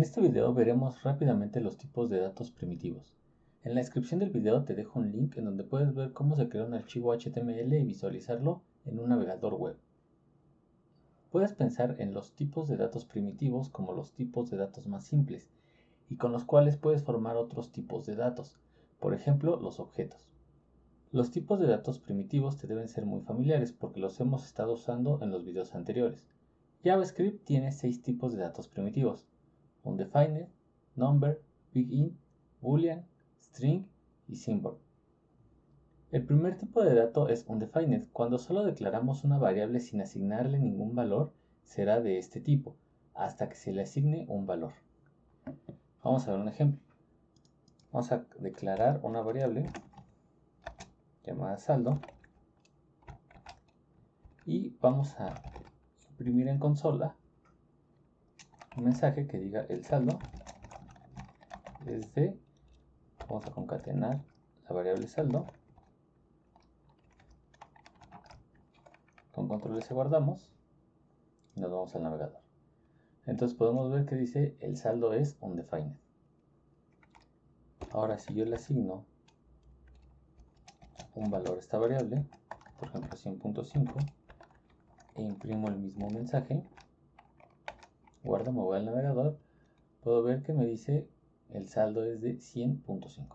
En este video veremos rápidamente los tipos de datos primitivos. En la descripción del video te dejo un link en donde puedes ver cómo se crea un archivo HTML y visualizarlo en un navegador web. Puedes pensar en los tipos de datos primitivos como los tipos de datos más simples y con los cuales puedes formar otros tipos de datos, por ejemplo los objetos. Los tipos de datos primitivos te deben ser muy familiares porque los hemos estado usando en los videos anteriores. JavaScript tiene 6 tipos de datos primitivos: undefined, number, big-int, boolean, string y symbol. El primer tipo de dato es undefined. Cuando solo declaramos una variable sin asignarle ningún valor, será de este tipo, hasta que se le asigne un valor. Vamos a ver un ejemplo. Vamos a declarar una variable llamada saldo y vamos a imprimir en consola un mensaje que diga el saldo es de, vamos a concatenar la variable saldo, con control S guardamos y nos vamos al navegador. Entonces podemos ver que dice el saldo es undefined. Ahora si yo le asigno un valor a esta variable, por ejemplo 100.5, e imprimo el mismo mensaje, guardo, me voy al navegador, puedo ver que me dice el saldo es de 100.5.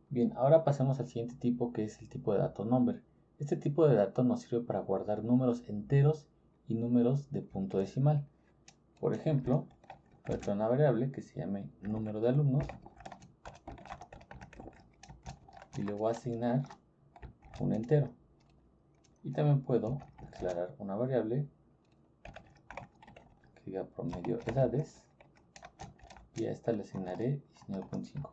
Bien, ahora pasemos al siguiente tipo, que es el tipo de dato number. Este tipo de dato nos sirve para guardar números enteros y números de punto decimal. Por ejemplo, voy a crear una variable que se llame número de alumnos y le voy a asignar un entero. Y también puedo declarar una variable que diga promedio edades y a esta le asignaré 19.5.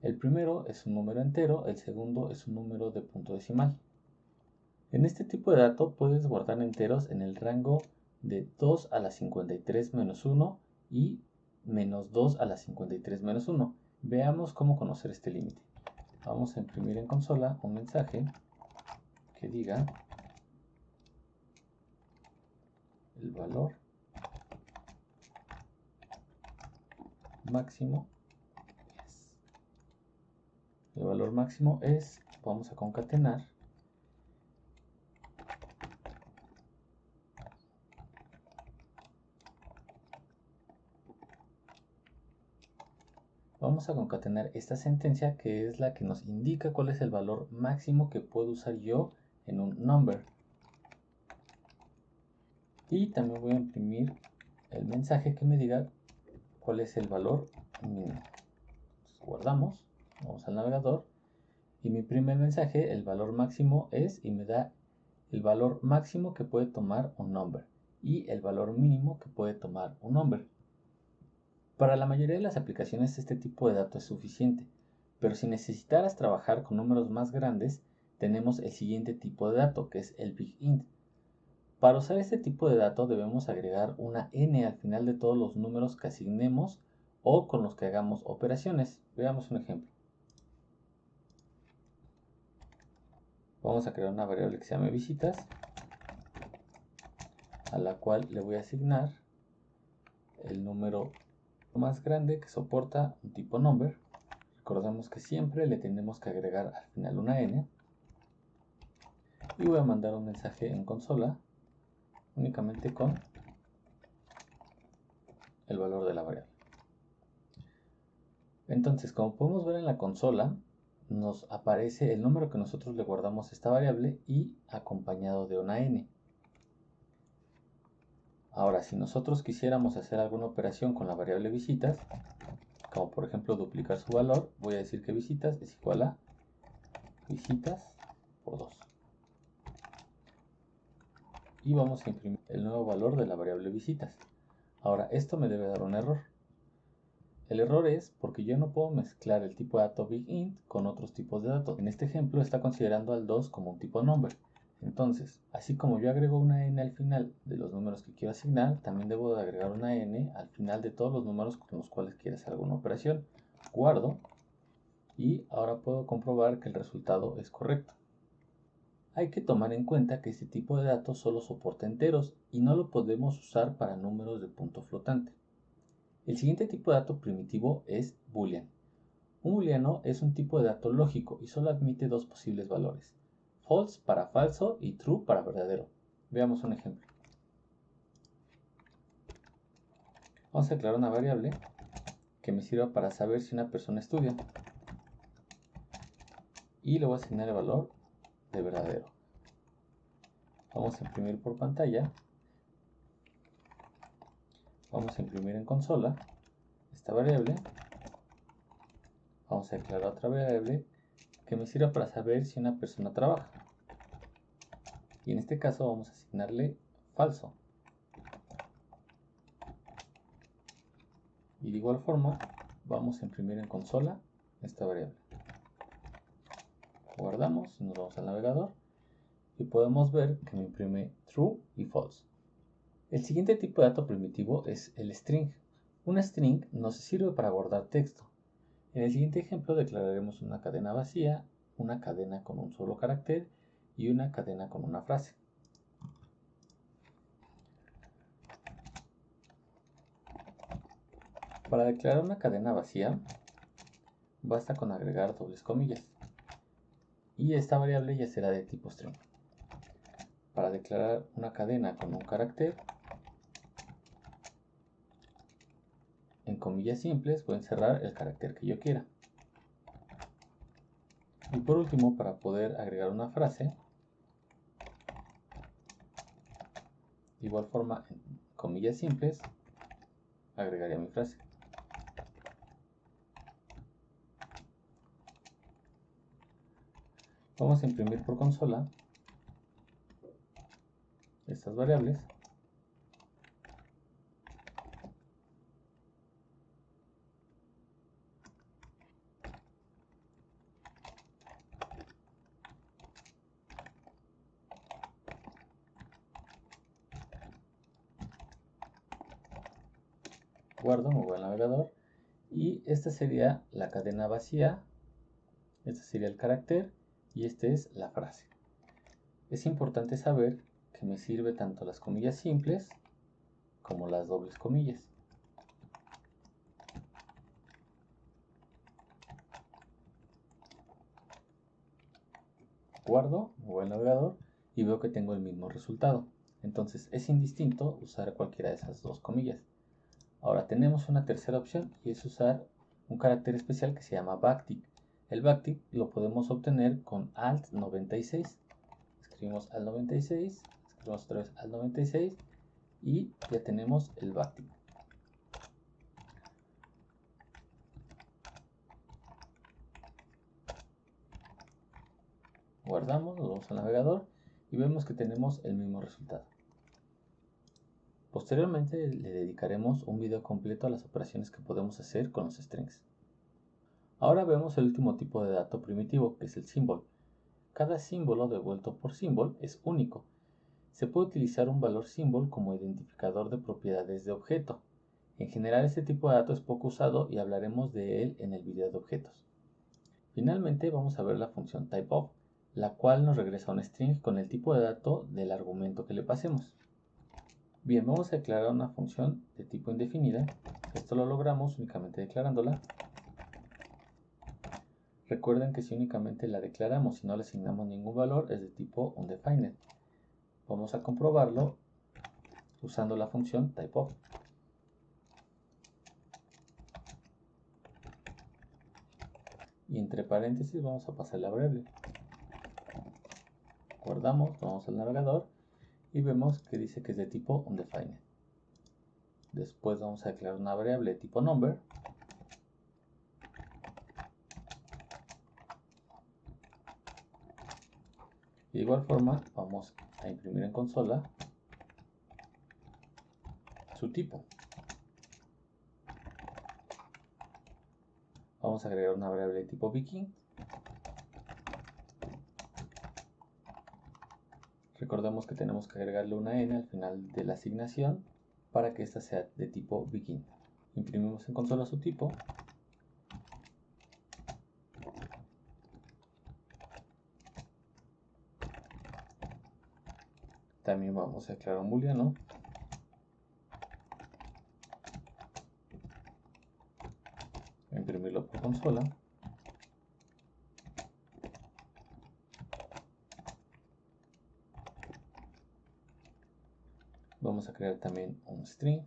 El primero es un número entero, el segundo es un número de punto decimal. En este tipo de dato puedes guardar enteros en el rango de 2 a la 53 menos 1 y menos 2 a la 53 menos 1. Veamos cómo conocer este límite. Vamos a imprimir en consola un mensaje que diga el valor máximo es. El valor máximo es, vamos a concatenar esta sentencia, que es la que nos indica cuál es el valor máximo que puedo usar yo en un number. Y también voy a imprimir el mensaje que me diga cuál es el valor mínimo. Entonces, guardamos, vamos al navegador y mi primer mensaje, el valor máximo es, y me da el valor máximo que puede tomar un number y el valor mínimo que puede tomar un number. Para la mayoría de las aplicaciones este tipo de dato es suficiente, pero si necesitaras trabajar con números más grandes, tenemos el siguiente tipo de dato, que es el big-int. Para usar este tipo de dato debemos agregar una n al final de todos los números que asignemos o con los que hagamos operaciones. Veamos un ejemplo. Vamos a crear una variable que se llame visitas, a la cual le voy a asignar el número más grande que soporta un tipo number. Recordemos que siempre le tenemos que agregar al final una n. Y voy a mandar un mensaje en consola únicamente con el valor de la variable. Entonces, como podemos ver en la consola, nos aparece el número que nosotros le guardamos a esta variable y acompañado de una n. Ahora, si nosotros quisiéramos hacer alguna operación con la variable visitas, como por ejemplo duplicar su valor, voy a decir que visitas es igual a visitas por 2. Y vamos a imprimir el nuevo valor de la variable visitas. Ahora, esto me debe dar un error. El error es porque yo no puedo mezclar el tipo de dato big-int con otros tipos de datos. En este ejemplo está considerando al 2 como un tipo number. Entonces, así como yo agrego una n al final de los números que quiero asignar, también debo de agregar una n al final de todos los números con los cuales quiero hacer alguna operación. Guardo y ahora puedo comprobar que el resultado es correcto. Hay que tomar en cuenta que este tipo de datos solo soporta enteros y no lo podemos usar para números de punto flotante. El siguiente tipo de dato primitivo es boolean. Un booleano es un tipo de dato lógico y solo admite dos posibles valores: false para falso y true para verdadero. Veamos un ejemplo. Vamos a declarar una variable que me sirva para saber si una persona estudia y le voy a asignar el valor de verdadero. Vamos a imprimir por pantalla. Vamos a imprimir en consola esta variable. Vamos a declarar otra variable que me sirva para saber si una persona trabaja. Y en este caso vamos a asignarle falso. Y de igual forma vamos a imprimir en consola esta variable. Guardamos, nos vamos al navegador y podemos ver que me imprime true y false. El siguiente tipo de dato primitivo es el string. Un string nos sirve para guardar texto. En el siguiente ejemplo declararemos una cadena vacía, una cadena con un solo carácter y una cadena con una frase. Para declarar una cadena vacía, basta con agregar dobles comillas y esta variable ya será de tipo string. Para declarar una cadena con un carácter, en comillas simples voy a encerrar el carácter que yo quiera. Y por último, para poder agregar una frase, de igual forma en comillas simples agregaría mi frase. Vamos a imprimir por consola estas variables. Guardo, me voy al navegador y esta sería la cadena vacía, este sería el carácter y esta es la frase. Es importante saber que me sirve tanto las comillas simples como las dobles comillas. Guardo, me voy al navegador y veo que tengo el mismo resultado. Entonces es indistinto usar cualquiera de esas dos comillas. Ahora tenemos una tercera opción y es usar un carácter especial que se llama backtick. El backtick lo podemos obtener con Alt 96. Escribimos Alt 96, escribimos otra vez Alt 96 y ya tenemos el backtick. Guardamos, nos vamos al navegador y vemos que tenemos el mismo resultado. Posteriormente le dedicaremos un video completo a las operaciones que podemos hacer con los strings. Ahora vemos el último tipo de dato primitivo, que es el symbol. Cada símbolo devuelto por symbol es único. Se puede utilizar un valor symbol como identificador de propiedades de objeto. En general este tipo de dato es poco usado y hablaremos de él en el video de objetos. Finalmente vamos a ver la función typeof, la cual nos regresa un string con el tipo de dato del argumento que le pasemos. Bien, vamos a declarar una función de tipo indefinida. Esto lo logramos únicamente declarándola. Recuerden que si únicamente la declaramos y no le asignamos ningún valor es de tipo undefined. Vamos a comprobarlo usando la función typeof. Y entre paréntesis vamos a pasar la variable. Guardamos, vamos al navegador y vemos que dice que es de tipo undefined. Después vamos a declarar una variable de tipo number. Y de igual forma vamos a imprimir en consola su tipo. Vamos a agregar una variable de tipo begin. Recordemos que tenemos que agregarle una n al final de la asignación para que ésta sea de tipo begin. Imprimimos en consola su tipo. También vamos a declarar un booleano. a imprimirlo por consola. Vamos a crear también un string.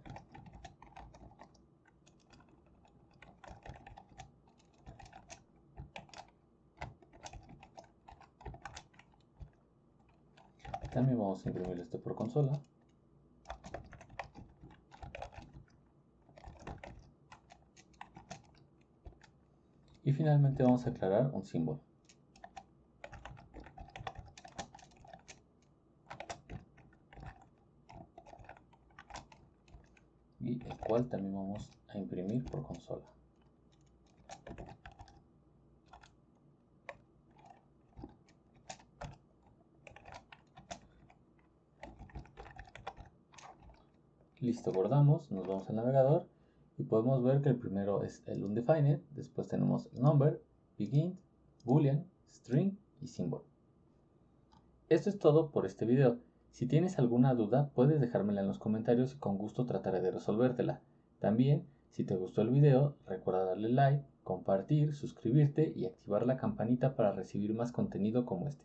También vamos a imprimir esto por consola. Y finalmente vamos a declarar un símbolo. Y el cual también vamos a imprimir por consola. Listo, guardamos, nos vamos al navegador y podemos ver que el primero es el undefined, después tenemos number, begin, boolean, string y symbol. Esto es todo por este video. Si tienes alguna duda puedes dejármela en los comentarios y con gusto trataré de resolvértela. También, si te gustó el video, recuerda darle like, compartir, suscribirte y activar la campanita para recibir más contenido como este.